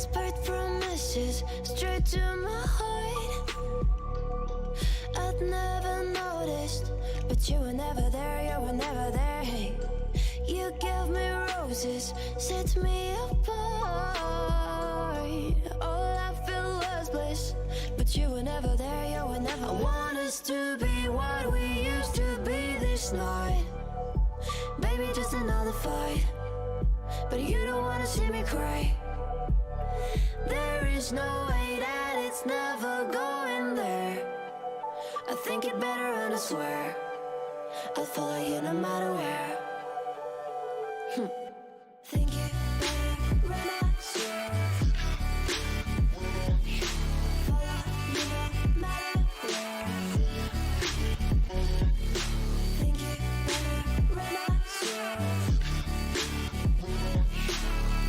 Whispered promises straight to my heart. I'd never noticed, but you were never there, you were never there. Hey, you gave me roses, set me apart. All I feel was bliss, but you were never there, you were never. I want us to be what we used to be this night. Baby, just another fight, but you don't wanna see me cry. There is no way that it's never going there. I think it better and I swear I'll follow you no matter where. Think it better when I swear. Follow you no matter where. Think it better when I swear.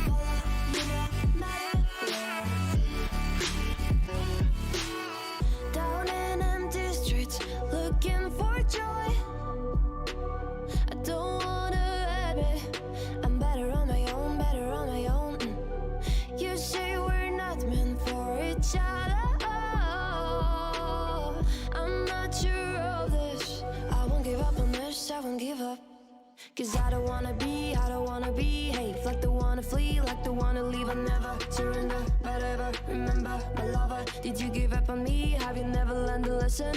Follow you no matter where. Down in empty streets, looking for joy. I don't wanna admit I'm better on my own, better on my own. You say we're not meant for each other. I'm not sure of this. I won't give up on this, I won't give up. Cause I don't wanna behave like the one to flee, like the one to leave. I never surrender, but ever remember my lover. Did you give up on me? Have you never learned a lesson?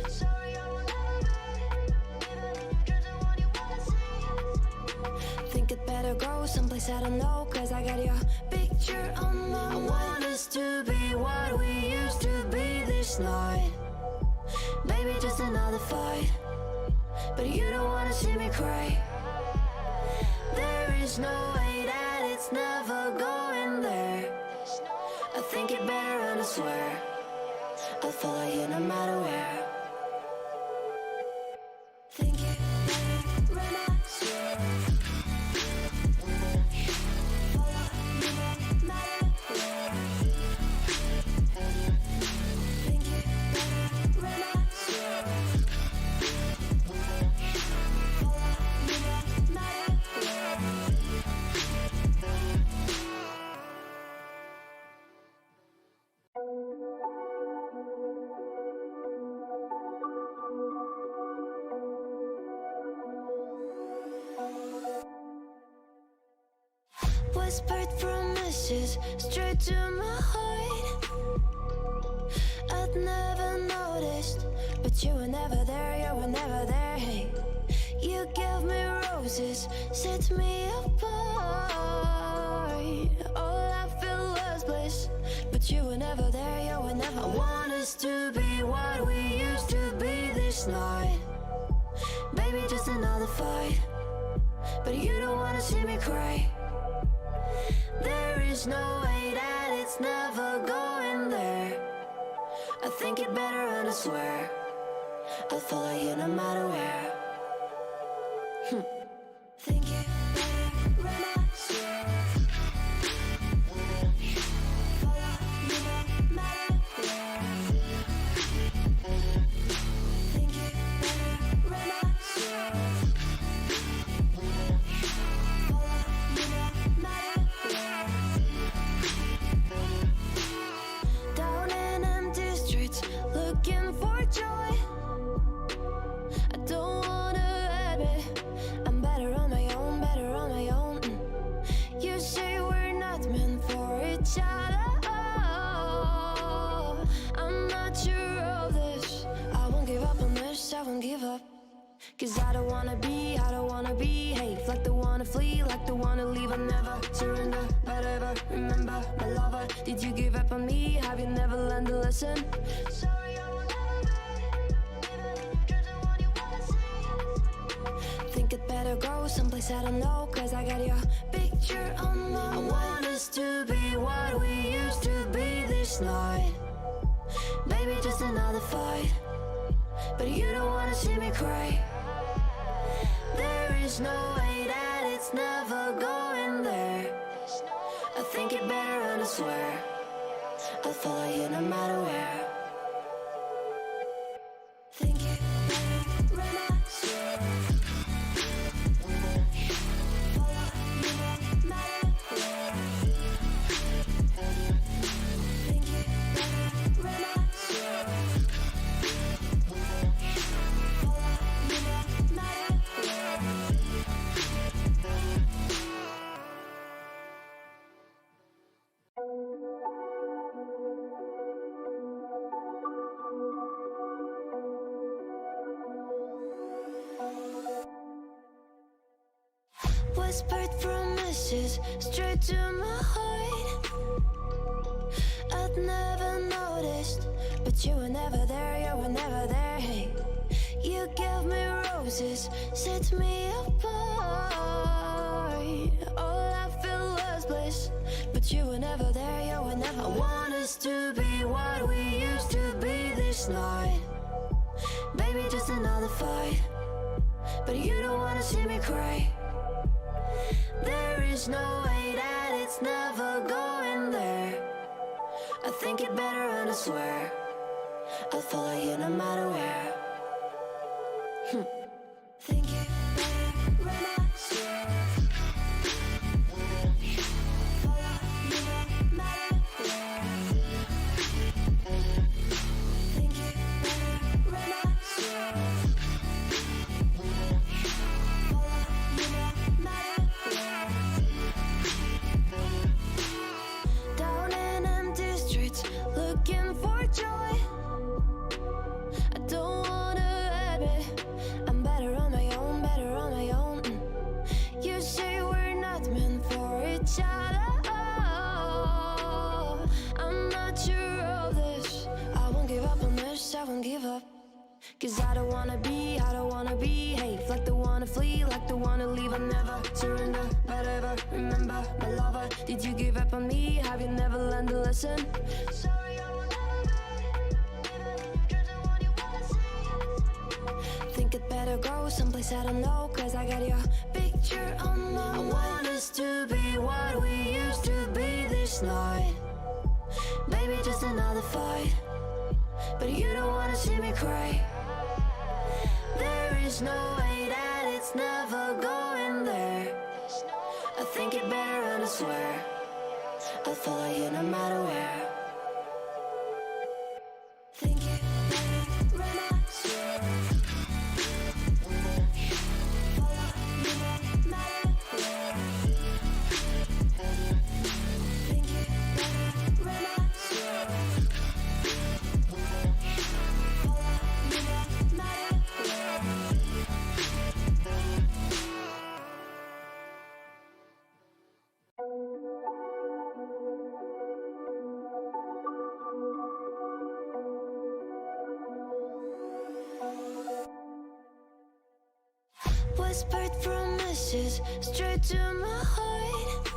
Sorry, I will never be, even in your dreams, the one you wanna see. Think it better go someplace I don't know, cause I got your picture on my mind. I want us to be what we used to be this night. Baby, just another fight, but you don't wanna see me cry. There is no way that it's never going there. I think it better and I swear I'll follow you no matter where. Think it better when I swear. Follow you no matter where. Think it better when I swear. Follow you no matter where. Whispered promises straight to my heart. I'd never noticed, but you were never there, you were never there. Hey, you gave me roses, set me apart. All I feel was bliss, but you were never there, you were never. I want us to be what we used to be this night. Baby, just another fight, but you don't wanna see me cry. There is no way that it's never going there. I think it better and I swear I'll follow you no matter where. Think it better when I swear. Follow you no matter where. Think it better when I swear. Follow you no matter where. Down in empty streets, looking for joy. I don't wanna admit I'm better on my own, better on my own. You say we're not meant for each other. I'm not sure of this. I won't give up on this, I won't give up. Cause I don't wanna behave like the one to flee, like the one to leave. I never surrender, but ever remember my lover. Did you give up on me? Have you never learned a lesson? Sorry, I will never be, even in your dreams, the one you wanna see. Think it better go someplace I don't know, cause I got your picture on my mind. I want us to be what we used to be this night. Baby, just another fight, but you don't wanna see me cry. There is no way that it's never going there. I think it better and I swear I'll follow you no matter where. Think it better when I swear. Follow you no matter where. Whispered promises straight to my heart. I'd never noticed, but you were never there, you were never there. Hey, you gave me roses, set me apart. All I felt was bliss, but you were never there, you were never. I want us to be what we used to be this night. Baby, just another fight, but you don't wanna see me cry. There is no way that it's never going there. I think it better and I swear I'll follow you no matter where. Think it better when I swear follow you no matter where. Think it better when I swear follow you no matter where. Down in empty streets, looking for joy. I don't wanna admit I'm better on my own, better on my own. You say we're not meant for each other. I'm not sure of this. I won't give up on this, I won't give up. Cause I don't wanna behave like the one to flee, like the one to leave. I never surrender, but ever remember my lover. Did you give up on me? Have you never learned to listen? Sorry, I will never be even if you're the one you wanna see. Think it better go someplace I don't know, cause I got your picture on my mind. I want us to be what we used to be this night. Baby, just another fight, but you don't wanna see me cry. There is no way that it's never going there. I think it better and I swear I'll follow you no matter where. Think it better when I swear follow you no matter where. Think it better when I swear follow you no matter where. Whispered promises straight to my heart.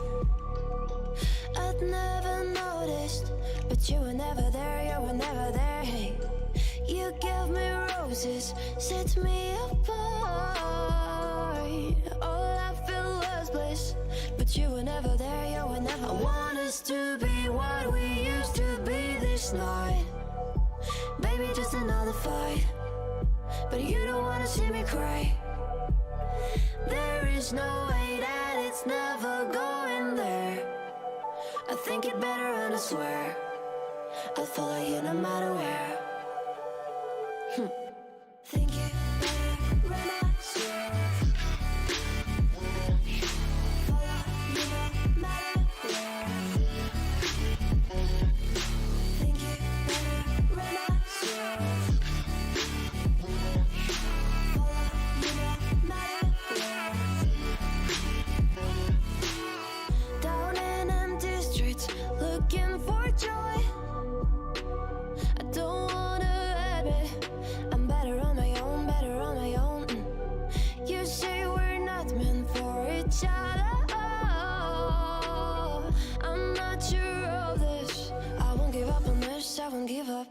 I'd never noticed, but you were never there, you were never there. Hey, you gave me roses, set me apart. All I felt was bliss, but you were never there, you were never. I want us to be what we used to be this night. Baby, just another fight, but you don't wanna see me cry. There is no way that it's never going there. I think it better and I swear I'll follow you no matter where. Think it better when I swear follow you no matter where. Think it better when I swear follow you no matter where. Down in empty streets, looking for joy. I don't wanna admit I'm better on my own, better on my own. You say we're not meant for each other. I'm not sure of this. I won't give up on this, I won't give up.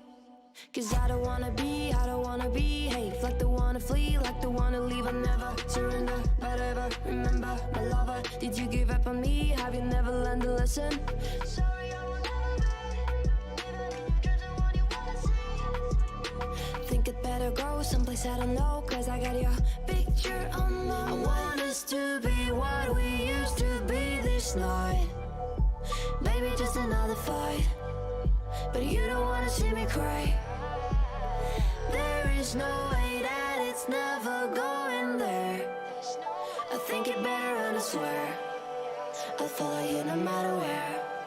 Cause I don't wanna behave like the one to flee, like the one to leave. I never surrender, but ever remember my lover. Did you give up on me? Have you never learned to listen? Sorry, I will never be even if you're the one you wanna see. Think it better go someplace I don't know, cause I got your picture on my mind. I want us to be what we used to be this night. Baby, just another fight, but you don't wanna see me cry. There is no way that it's never going there. I think it better and I swear I'll follow you no matter where.